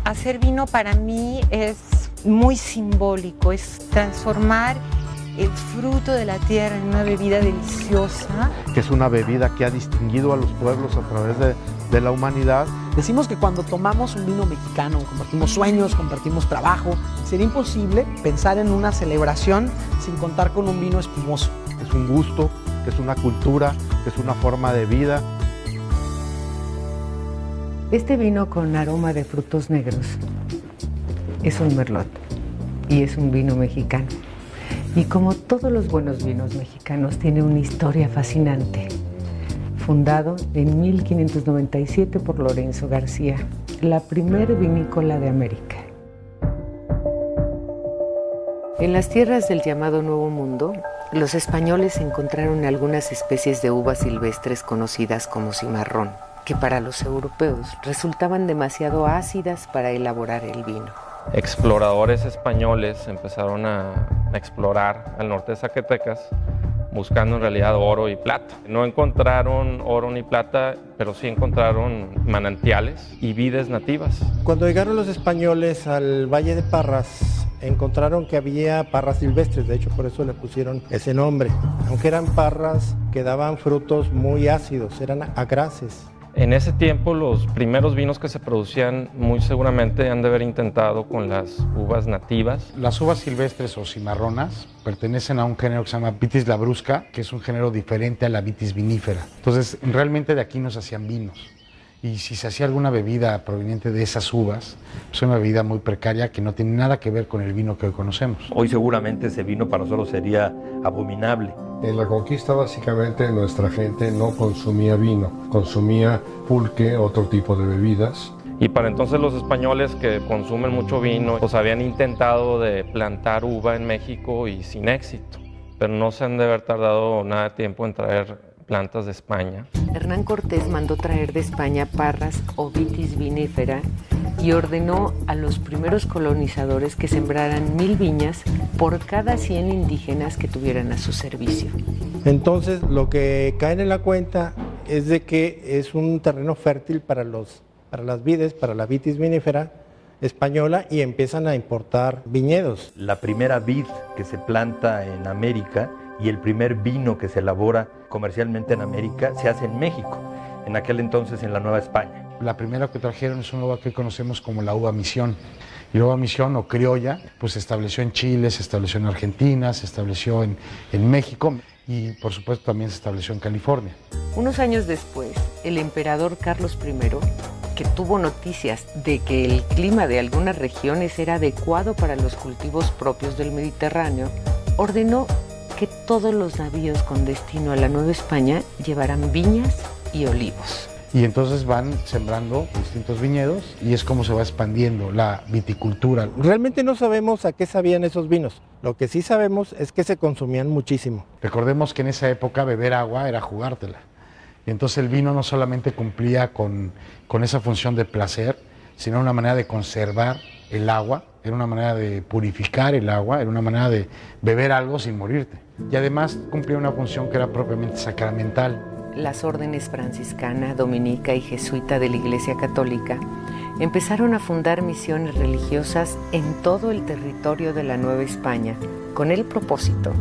Hacer vino para mí es muy simbólico, es transformar el fruto de la tierra en una bebida deliciosa. Que es una bebida que ha distinguido a los pueblos a través de la humanidad. Decimos que cuando tomamos un vino mexicano, compartimos sueños, compartimos trabajo. Sería imposible pensar en una celebración sin contar con un vino espumoso. Es un gusto, que es una cultura, que es una forma de vida. Este vino con aroma de frutos negros es un merlot y es un vino mexicano. Y como todos los buenos vinos mexicanos, tiene una historia fascinante. Fundado en 1597 por Lorenzo García, la primer vinícola de América. En las tierras del llamado Nuevo Mundo, los españoles encontraron algunas especies de uvas silvestres conocidas como cimarrón, que para los europeos resultaban demasiado ácidas para elaborar el vino. Exploradores españoles empezaron a explorar al norte de Zacatecas buscando en realidad oro y plata. No encontraron oro ni plata, pero sí encontraron manantiales y vides nativas. Cuando llegaron los españoles al Valle de Parras, encontraron que había parras silvestres, de hecho por eso le pusieron ese nombre. Aunque eran parras que daban frutos muy ácidos, eran agraces. En ese tiempo los primeros vinos que se producían muy seguramente han de haber intentado con las uvas nativas. Las uvas silvestres o cimarronas pertenecen a un género que se llama Vitis labrusca, que es un género diferente a la Vitis vinífera. Entonces realmente de aquí no se hacían vinos. Y si se hacía alguna bebida proveniente de esas uvas, es una bebida muy precaria que no tiene nada que ver con el vino que hoy conocemos. Hoy seguramente ese vino para nosotros sería abominable. En la conquista básicamente nuestra gente no consumía vino, consumía pulque, otro tipo de bebidas. Y para entonces los españoles que consumen mucho vino, pues habían intentado de plantar uva en México y sin éxito, pero no se han de haber tardado nada de tiempo en traer plantas de España. Hernán Cortés mandó traer de España parras o vitis vinífera y ordenó a los primeros colonizadores que sembraran 1000 viñas por cada 100 indígenas que tuvieran a su servicio. Entonces lo que cae en la cuenta es de que es un terreno fértil para las vides, para la vitis vinífera española, y empiezan a importar viñedos. La primera vid que se planta en América y el primer vino que se elabora comercialmente en América se hace en México, en aquel entonces en la Nueva España. La primera que trajeron es una uva que conocemos como la uva Misión. Y la uva Misión o criolla, pues se estableció en Chile, se estableció en Argentina, se estableció en México y por supuesto también se estableció en California. Unos años después, el emperador Carlos I, que tuvo noticias de que el clima de algunas regiones era adecuado para los cultivos propios del Mediterráneo, ordenó que todos los navíos con destino a la Nueva España llevaran viñas y olivos. Y entonces van sembrando distintos viñedos y es como se va expandiendo la viticultura. Realmente no sabemos a qué sabían esos vinos. Lo que sí sabemos es que se consumían muchísimo. Recordemos que en esa época beber agua era jugártela. Y entonces el vino no solamente cumplía con esa función de placer, sino una manera de conservar el agua, era una manera de purificar el agua, era una manera de beber algo sin morirte. Y además cumplía una función que era propiamente sacramental. Las órdenes franciscana, dominica y jesuita de la Iglesia Católica empezaron a fundar misiones religiosas en todo el territorio de la Nueva España, con el propósito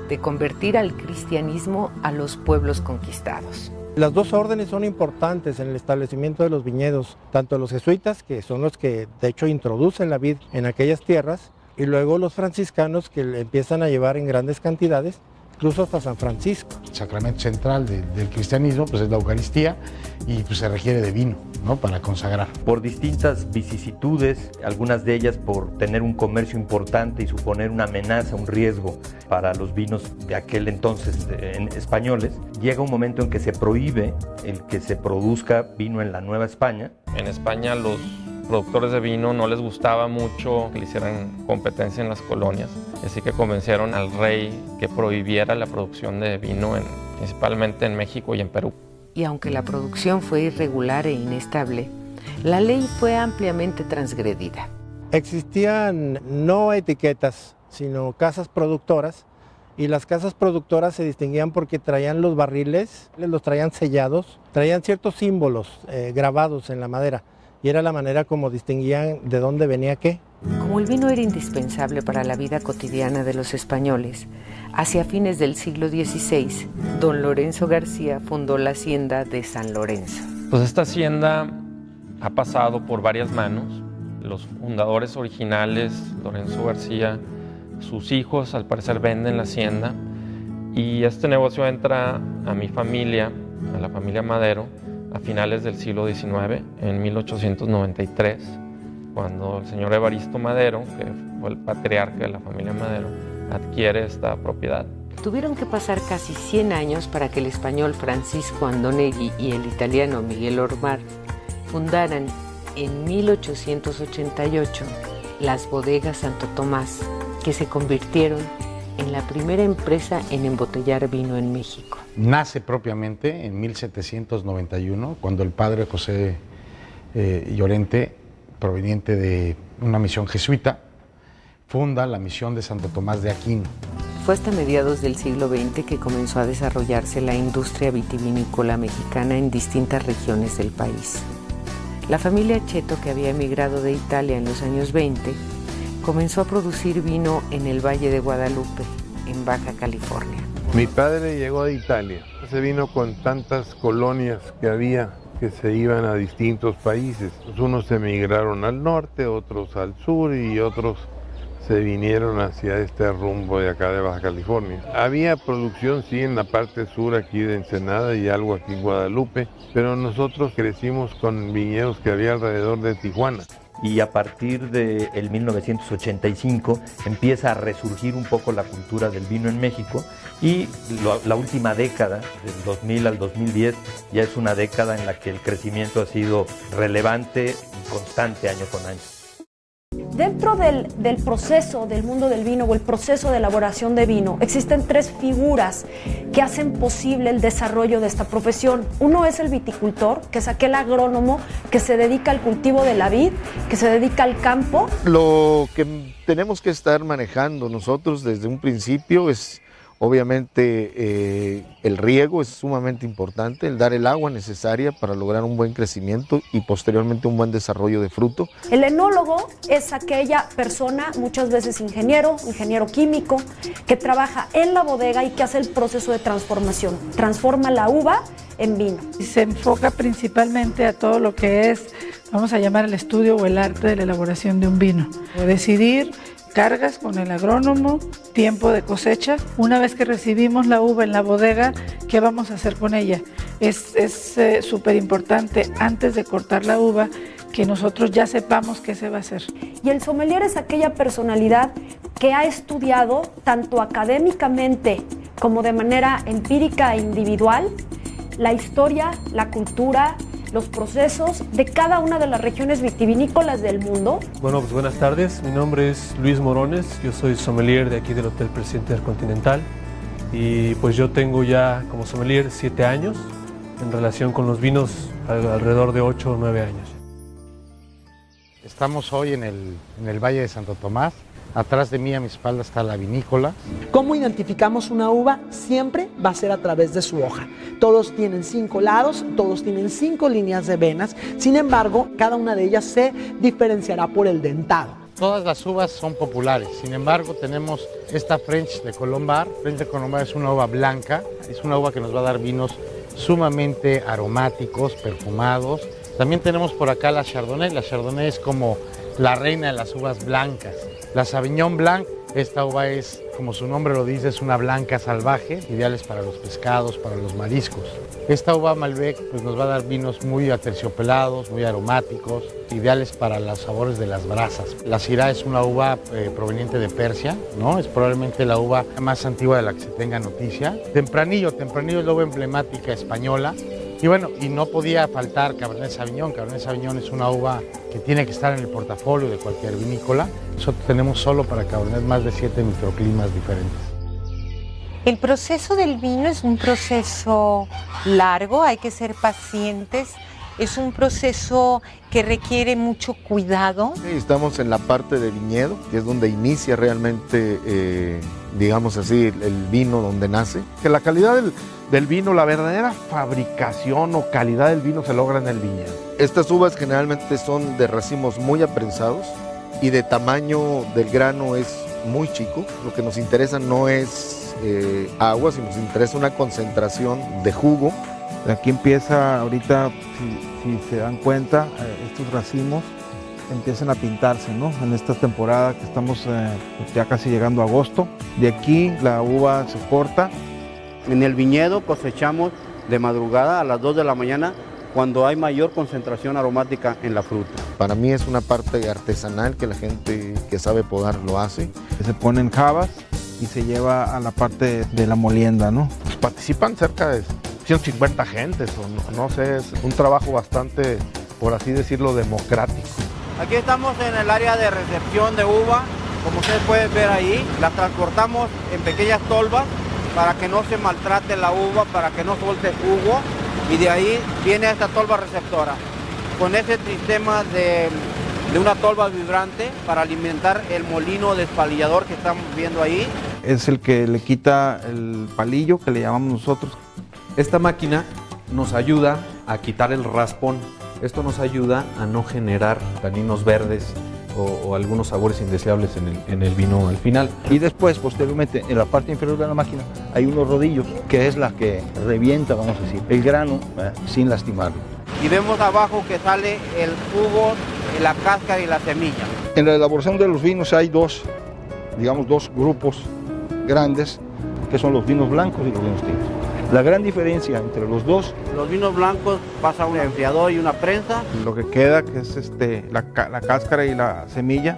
de convertir al cristianismo a los pueblos conquistados. Las dos órdenes son importantes en el establecimiento de los viñedos, tanto los jesuitas, que son los que de hecho introducen la vid en aquellas tierras, y luego los franciscanos, que le empiezan a llevar en grandes cantidades, incluso hasta San Francisco. El sacramento central del cristianismo pues es la Eucaristía y pues se requiere de vino, ¿no?, para consagrar. Por distintas vicisitudes, algunas de ellas por tener un comercio importante y suponer una amenaza, un riesgo para los vinos de aquel entonces españoles, llega un momento en que se prohíbe el que se produzca vino en la Nueva España. En España los productores de vino no les gustaba mucho que le hicieran competencia en las colonias. Así que convencieron al rey que prohibiera la producción de vino, principalmente en México y en Perú. Y aunque la producción fue irregular e inestable, la ley fue ampliamente transgredida. Existían no etiquetas, sino casas productoras, y las casas productoras se distinguían porque traían los barriles, los traían sellados, traían ciertos símbolos grabados en la madera, y era la manera como distinguían de dónde venía qué. Como el vino era indispensable para la vida cotidiana de los españoles, hacia fines del siglo XVI, don Lorenzo García fundó la hacienda de San Lorenzo. Pues esta hacienda ha pasado por varias manos. Los fundadores originales, Lorenzo García, sus hijos al parecer venden la hacienda, y este negocio entra a mi familia, a la familia Madero, a finales del siglo XIX, en 1893, cuando el señor Evaristo Madero, que fue el patriarca de la familia Madero, adquiere esta propiedad. Tuvieron que pasar casi 100 años para que el español Francisco Andonegui y el italiano Miguel Ormar fundaran en 1888 las bodegas Santo Tomás, que se convirtieron en la primera empresa en embotellar vino en México. Nace propiamente en 1791, cuando el padre José Llorente, proveniente de una misión jesuita, funda la misión de Santo Tomás de Aquino. Fue hasta mediados del siglo XX que comenzó a desarrollarse la industria vitivinícola mexicana en distintas regiones del país. La familia Cheto, que había emigrado de Italia en los años 20, comenzó a producir vino en el Valle de Guadalupe, en Baja California. Mi padre llegó de Italia. Se vino con tantas colonias que había que se iban a distintos países. Unos emigraron al norte, otros al sur y otros se vinieron hacia este rumbo de acá de Baja California. Había producción, sí, en la parte sur aquí de Ensenada y algo aquí en Guadalupe, pero nosotros crecimos con viñedos que había alrededor de Tijuana. Y a partir del 1985 empieza a resurgir un poco la cultura del vino en México, y la última década, del 2000 al 2010, ya es una década en la que el crecimiento ha sido relevante y constante año con año. Dentro del proceso del mundo del vino o el proceso de elaboración de vino, existen tres figuras que hacen posible el desarrollo de esta profesión. Uno es el viticultor, que es aquel agrónomo que se dedica al cultivo de la vid, que se dedica al campo. Lo que tenemos que estar manejando nosotros desde un principio es obviamente el riego, es sumamente importante, el dar el agua necesaria para lograr un buen crecimiento y posteriormente un buen desarrollo de fruto. El enólogo es aquella persona, muchas veces ingeniero químico, que trabaja en la bodega y que hace el proceso de transformación, transforma la uva en vino. Se enfoca principalmente a todo lo que es, vamos a llamar el estudio o el arte de la elaboración de un vino. Decidir cargas con el agrónomo, tiempo de cosecha. Una vez que recibimos la uva en la bodega, ¿qué vamos a hacer con ella? Es súper importante antes de cortar la uva que nosotros ya sepamos qué se va a hacer. Y el sommelier es aquella personalidad que ha estudiado tanto académicamente como de manera empírica e individual la historia, la cultura, los procesos de cada una de las regiones vitivinícolas del mundo. Bueno, pues buenas tardes. Mi nombre es Luis Morones. Yo soy sommelier de aquí del Hotel Presidente del Continental. Y pues yo tengo ya como sommelier 7 años en relación con los vinos, alrededor de 8 o 9 años. Estamos hoy en el Valle de Santo Tomás. Atrás de mí, a mi espalda, está la vinícola. ¿Cómo identificamos una uva? Siempre va a ser a través de su hoja. Todos tienen 5 lados, todos tienen 5 líneas de venas. Sin embargo, cada una de ellas se diferenciará por el dentado. Todas las uvas son populares. Sin embargo, tenemos esta French de Colombar. French de Colombar es una uva blanca. Es una uva que nos va a dar vinos sumamente aromáticos, perfumados. También tenemos por acá la Chardonnay. La Chardonnay es como la reina de las uvas blancas. La Sauvignon Blanc, esta uva es, como su nombre lo dice, es una blanca salvaje, ideales para los pescados, para los mariscos. Esta uva Malbec pues, nos va a dar vinos muy aterciopelados, muy aromáticos, ideales para los sabores de las brasas. La Syrah es una uva proveniente de Persia, ¿no? Es probablemente la uva más antigua de la que se tenga noticia. Tempranillo es la uva emblemática española. Y bueno, y no podía faltar Cabernet Sauvignon. Cabernet Sauvignon es una uva que tiene que estar en el portafolio de cualquier vinícola. Nosotros tenemos solo para Cabernet más de 7 microclimas diferentes. El proceso del vino es un proceso largo, hay que ser pacientes. Es un proceso que requiere mucho cuidado. Estamos en la parte de viñedo, que es donde inicia realmente, digamos así, el vino, donde nace. Que la calidad del vino, la verdadera fabricación o calidad del vino se logra en el viñedo. Estas uvas generalmente son de racimos muy aprensados y de tamaño del grano es muy chico. Lo que nos interesa no es agua, sino nos interesa una concentración de jugo. Aquí empieza ahorita, si se dan cuenta, estos racimos empiezan a pintarse, ¿no? En esta temporada que estamos ya casi llegando a agosto. De aquí la uva se corta. En el viñedo cosechamos de madrugada a las 2 de la mañana cuando hay mayor concentración aromática en la fruta. Para mí es una parte artesanal que la gente que sabe podar lo hace. Se ponen jabas y se lleva a la parte de la molienda, ¿no? Pues participan cerca de 150 gentes, o no sé, es un trabajo bastante, por así decirlo, democrático. Aquí estamos en el área de recepción de uva, como ustedes pueden ver ahí, la transportamos en pequeñas tolvas para que no se maltrate la uva, para que no suelte jugo, y de ahí viene esta tolva receptora, con ese sistema de una tolva vibrante para alimentar el molino despalillador que estamos viendo ahí. Es el que le quita el palillo, que le llamamos nosotros. Esta máquina nos ayuda a quitar el raspón. Esto nos ayuda a no generar taninos verdes o algunos sabores indeseables en el vino al final. Y después, posteriormente, en la parte inferior de la máquina hay unos rodillos, que es la que revienta, vamos a decir, el grano sin lastimarlo. Y vemos abajo que sale el jugo, la cáscara y la semilla. En la elaboración de los vinos hay dos grupos grandes, que son los vinos blancos y los vinos tintos. La gran diferencia entre los dos: los vinos blancos pasa un enfriador y una prensa. Lo que queda, que es la cáscara y la semilla,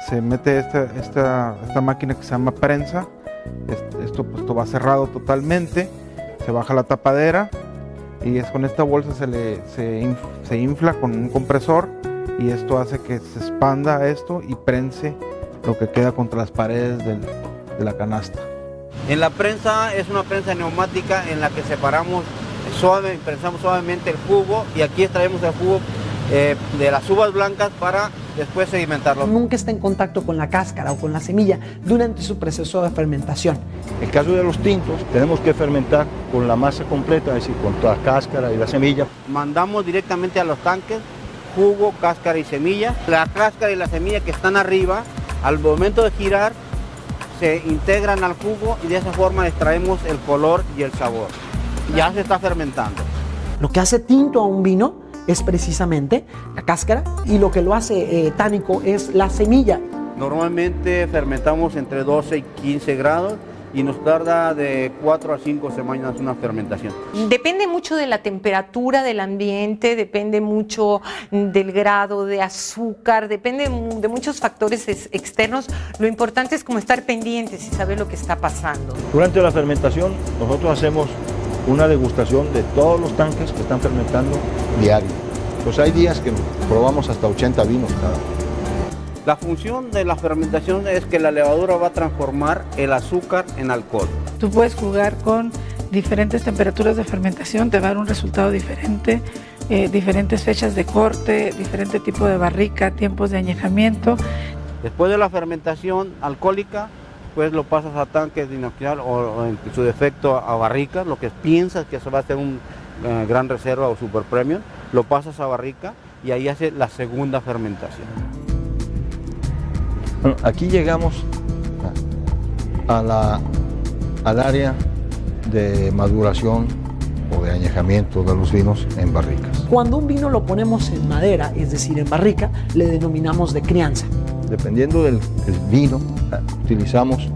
se mete esta máquina que se llama prensa. Esto va cerrado totalmente, se baja la tapadera y con esta bolsa se infla con un compresor, y esto hace que se expanda esto y prense lo que queda contra las paredes de la canasta. En la prensa es una prensa neumática en la que separamos prensamos suavemente el jugo, y aquí extraemos el jugo de las uvas blancas para después sedimentarlo. Nunca está en contacto con la cáscara o con la semilla durante su proceso de fermentación. En el caso de los tintos, tenemos que fermentar con la masa completa, es decir, con toda la cáscara y la semilla. Mandamos directamente a los tanques jugo, cáscara y semilla. La cáscara y la semilla que están arriba, al momento de girar, se integran al jugo y de esa forma extraemos el color y el sabor. Ya se está fermentando. Lo que hace tinto a un vino es precisamente la cáscara, y lo que lo hace tánico es la semilla. Normalmente fermentamos entre 12 y 15 grados y nos tarda de 4 a 5 semanas una fermentación. Depende mucho de la temperatura del ambiente, depende mucho del grado de azúcar, depende de muchos factores externos. Lo importante es como estar pendientes y saber lo que está pasando. Durante la fermentación nosotros hacemos una degustación de todos los tanques que están fermentando diario. Pues hay días que probamos hasta 80 vinos cada uno. La función de la fermentación es que la levadura va a transformar el azúcar en alcohol. Tú puedes jugar con diferentes temperaturas de fermentación, te va a dar un resultado diferente, diferentes fechas de corte, diferente tipo de barrica, tiempos de añejamiento. Después de la fermentación alcohólica, pues lo pasas a tanques de inoxidable o en su defecto a barricas, lo que piensas que se va a hacer un gran reserva o super premium, lo pasas a barrica y ahí hace la segunda fermentación. Bueno, aquí llegamos al área de maduración o de añejamiento de los vinos en barricas. Cuando un vino lo ponemos en madera, es decir, en barrica, le denominamos de crianza. Dependiendo del vino, utilizamos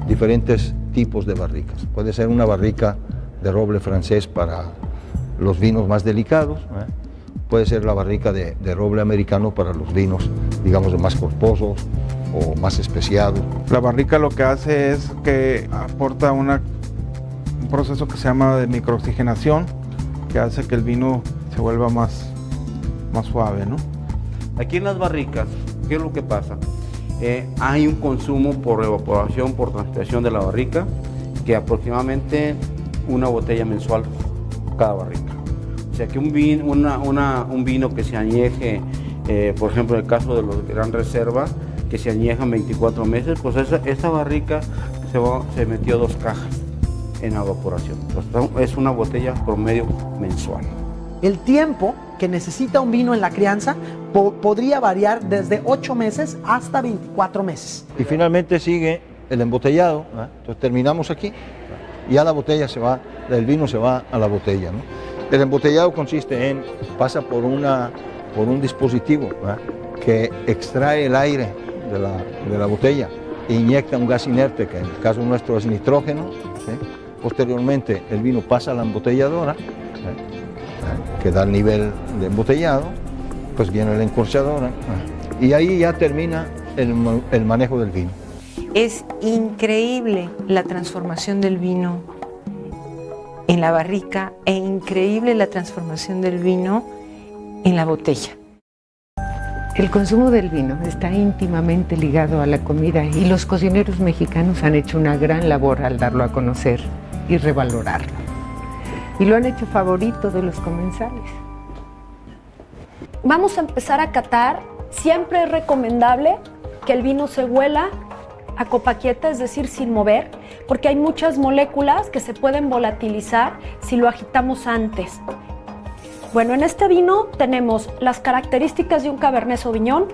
diferentes tipos de barricas. Puede ser una barrica de roble francés para los vinos más delicados, puede ser la barrica de roble americano para los vinos, digamos, más corposos o más especiados. La barrica lo que hace es que aporta un proceso que se llama de microoxigenación, que hace que el vino se vuelva más suave, ¿no? Aquí en las barricas, ¿qué es lo que pasa? Hay un consumo por evaporación, por transpiración de la barrica, que aproximadamente una botella mensual cada barrica. O sea que un vino que se añeje, por ejemplo en el caso de los Gran Reserva, que se añejan 24 meses, pues esta barrica se metió 2 cajas en evaporación. Pues es una botella promedio mensual. El tiempo que necesita un vino en la crianza podría variar desde 8 meses hasta 24 meses. Y finalmente sigue el embotellado, ¿eh? Entonces terminamos aquí, y ya la botella el vino se va a la botella, ¿no? El embotellado consiste pasa por un dispositivo, ¿eh? Que extrae el aire de la botella e inyecta un gas inerte, que en el caso nuestro es nitrógeno, ¿sí? Posteriormente el vino pasa a la embotelladora, que da el nivel de embotellado, pues viene la encorchadora y ahí ya termina el manejo del vino. Es increíble la transformación del vino en la barrica e increíble la transformación del vino en la botella. El consumo del vino está íntimamente ligado a la comida y los cocineros mexicanos han hecho una gran labor al darlo a conocer y revalorarlo. Y lo han hecho favorito de los comensales. Vamos a empezar a catar. Siempre es recomendable que el vino se huela a copa quieta, es decir, sin mover, porque hay muchas moléculas que se pueden volatilizar si lo agitamos antes. Bueno, en este vino tenemos las características de un Cabernet Sauvignon,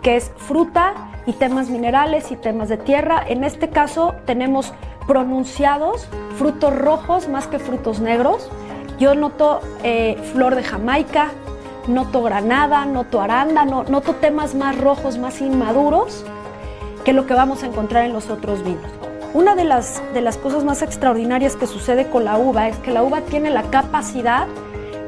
que es fruta y temas minerales y temas de tierra. En este caso tenemos pronunciados frutos rojos más que frutos negros. Yo noto flor de Jamaica, noto granada, noto arándano, noto temas más rojos, más inmaduros que lo que vamos a encontrar en los otros vinos. Una de las cosas más extraordinarias que sucede con la uva es que la uva tiene la capacidad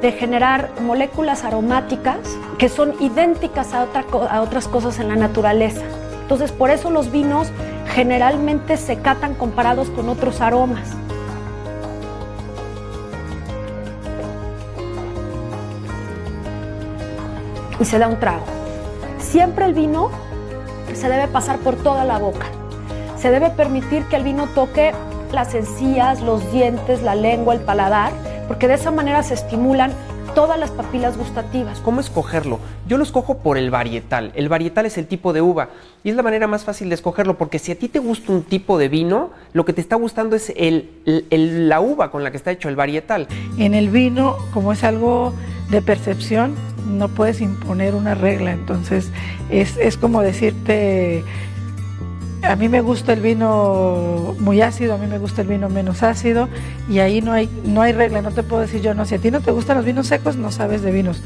de generar moléculas aromáticas que son idénticas a otras cosas en la naturaleza. Entonces, por eso los vinos generalmente se catan comparados con otros aromas. Y se da un trago. Siempre el vino se debe pasar por toda la boca. Se debe permitir que el vino toque las encías, los dientes, la lengua, el paladar, porque de esa manera se estimulan todas las papilas gustativas. ¿Cómo escogerlo? Yo lo escojo por el varietal. El varietal es el tipo de uva y es la manera más fácil de escogerlo, porque si a ti te gusta un tipo de vino, lo que te está gustando es la uva con la que está hecho el varietal. En el vino, como es algo de percepción, no puedes imponer una regla, entonces es como decirte, a mí me gusta el vino muy ácido, a mí me gusta el vino menos ácido, y ahí no hay regla, no te puedo decir yo, no, si a ti no te gustan los vinos secos, no sabes de vinos.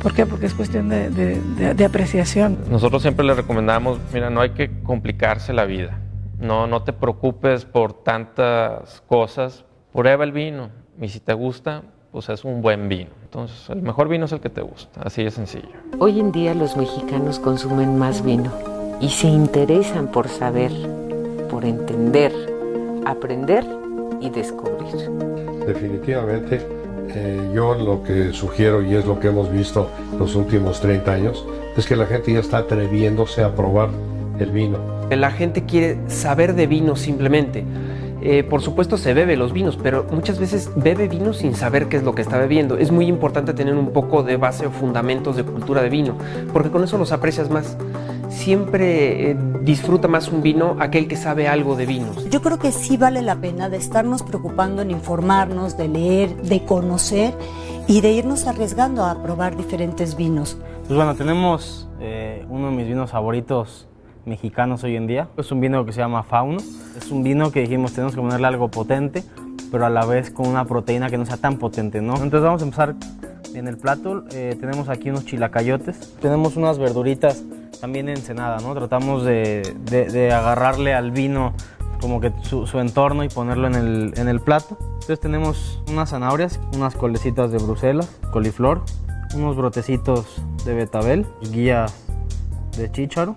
¿Por qué? Porque es cuestión de apreciación. Nosotros siempre le recomendamos, mira, no hay que complicarse la vida, no te preocupes por tantas cosas, prueba el vino, y si te gusta, pues es un buen vino. Entonces, el mejor vino es el que te gusta, así de sencillo. Hoy en día los mexicanos consumen más vino y se interesan por saber, por entender, aprender y descubrir. Definitivamente, yo lo que sugiero, y es lo que hemos visto los últimos 30 años, es que la gente ya está atreviéndose a probar el vino. La gente quiere saber de vino simplemente. Por supuesto se bebe los vinos, pero muchas veces bebe vino sin saber qué es lo que está bebiendo. Es muy importante tener un poco de base o fundamentos de cultura de vino, porque con eso los aprecias más. Siempre disfruta más un vino aquel que sabe algo de vinos. Yo creo que sí vale la pena de estarnos preocupando en informarnos, de leer, de conocer y de irnos arriesgando a probar diferentes vinos. Pues bueno, tenemos uno de mis vinos favoritos mexicanos hoy en día. Es un vino que se llama Fauno. Es un vino que dijimos tenemos que ponerle algo potente, pero a la vez con una proteína que no sea tan potente, ¿no? Entonces vamos a empezar en el plato. Tenemos aquí unos chilacayotes, tenemos unas verduritas también ensenada, ¿no? Tratamos de agarrarle al vino como que su entorno y ponerlo en el plato. Entonces tenemos unas zanahorias, unas colecitas de Bruselas, coliflor, unos brotecitos de betabel, guías de chícharo,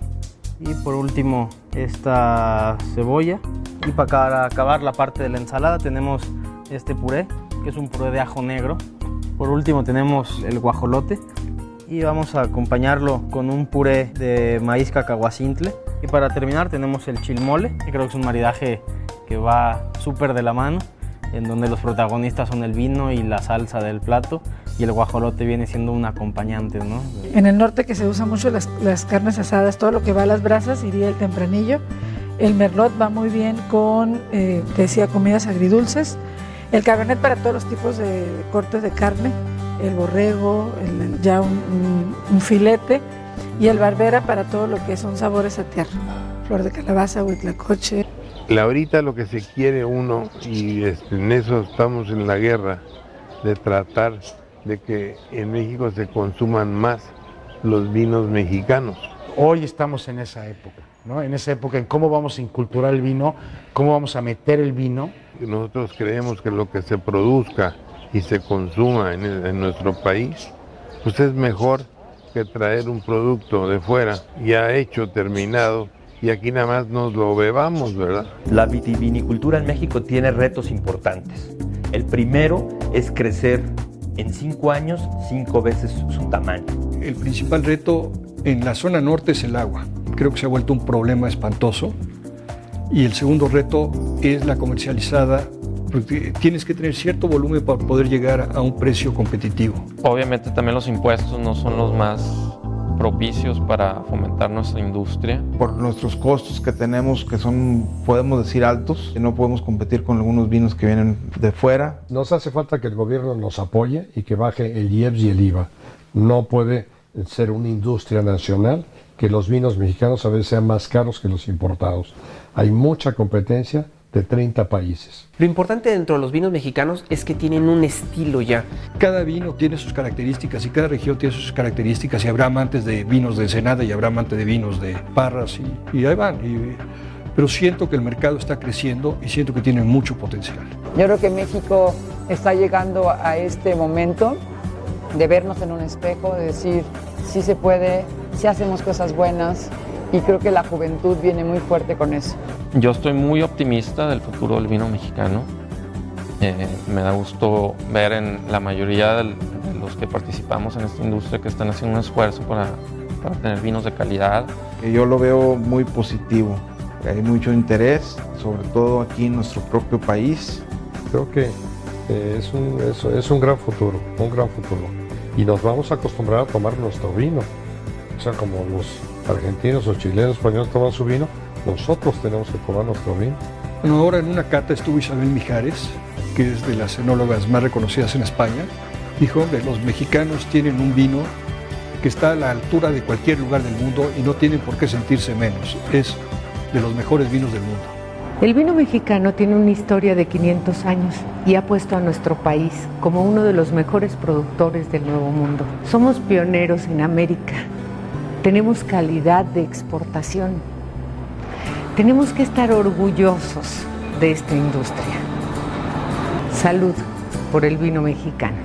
y por último esta cebolla. Y para acabar la parte de la ensalada tenemos este puré, que es un puré de ajo negro Por último tenemos el guajolote y vamos a acompañarlo con un puré de maíz cacahuacintle. Y para terminar tenemos el chilmole, que creo que es un maridaje que va súper de la mano, en donde los protagonistas son el vino y la salsa del plato, y el guajolote viene siendo un acompañante, ¿no? En el norte, que se usa mucho las carnes asadas, todo lo que va a las brasas, iría el tempranillo. El merlot va muy bien con, te decía, comidas agridulces. El cabernet para todos los tipos de cortes de carne, el borrego, ya un filete, y el barbera para todo lo que son sabores a tierra, flor de calabaza, huitlacoche. Ahorita lo que se quiere uno, y en eso estamos en la guerra, de tratar de que en México se consuman más los vinos mexicanos. Hoy estamos en esa época, ¿no? En esa época en cómo vamos a inculturar el vino, cómo vamos a meter el vino. Nosotros creemos que lo que se produzca y se consuma en nuestro país, pues es mejor que traer un producto de fuera ya hecho, terminado, y aquí nada más nos lo bebamos, ¿verdad? La vitivinicultura en México tiene retos importantes. El primero es crecer en 5 años 5 veces su tamaño. El principal reto en la zona norte es el agua. Creo que se ha vuelto un problema espantoso. Y el segundo reto es la comercializada, porque tienes que tener cierto volumen para poder llegar a un precio competitivo. Obviamente también los impuestos no son los más propicios para fomentar nuestra industria. Por nuestros costos que tenemos, que son, podemos decir, altos, no podemos competir con algunos vinos que vienen de fuera. Nos hace falta que el gobierno nos apoye y que baje el IEPS y el IVA. No puede ser una industria nacional que los vinos mexicanos a veces sean más caros que los importados. Hay mucha competencia de 30 países. Lo importante dentro de los vinos mexicanos es que tienen un estilo ya. Cada vino tiene sus características y cada región tiene sus características, y habrá amantes de vinos de Ensenada y habrá amantes de vinos de Parras y ahí van. Pero siento que el mercado está creciendo y siento que tiene mucho potencial. Yo creo que México está llegando a este momento de vernos en un espejo, de decir, sí se puede, sí hacemos cosas buenas, y creo que la juventud viene muy fuerte con eso. Yo estoy muy optimista del futuro del vino mexicano. Me da gusto ver en la mayoría de los que participamos en esta industria que están haciendo un esfuerzo para tener vinos de calidad. Yo lo veo muy positivo. Hay mucho interés, sobre todo aquí en nuestro propio país. Creo que es un gran futuro, Y nos vamos a acostumbrar a tomar nuestro vino. O sea, como los argentinos o chilenos, españoles toman su vino, nosotros tenemos que tomar nuestro vino. Bueno, ahora en una cata estuvo Isabel Mijares, que es de las enólogas más reconocidas en España. Dijo que los mexicanos tienen un vino que está a la altura de cualquier lugar del mundo y no tienen por qué sentirse menos. Es de los mejores vinos del mundo. El vino mexicano tiene una historia de 500 años y ha puesto a nuestro país como uno de los mejores productores del Nuevo Mundo. Somos pioneros en América. Tenemos calidad de exportación. Tenemos que estar orgullosos de esta industria. Salud por el vino mexicano.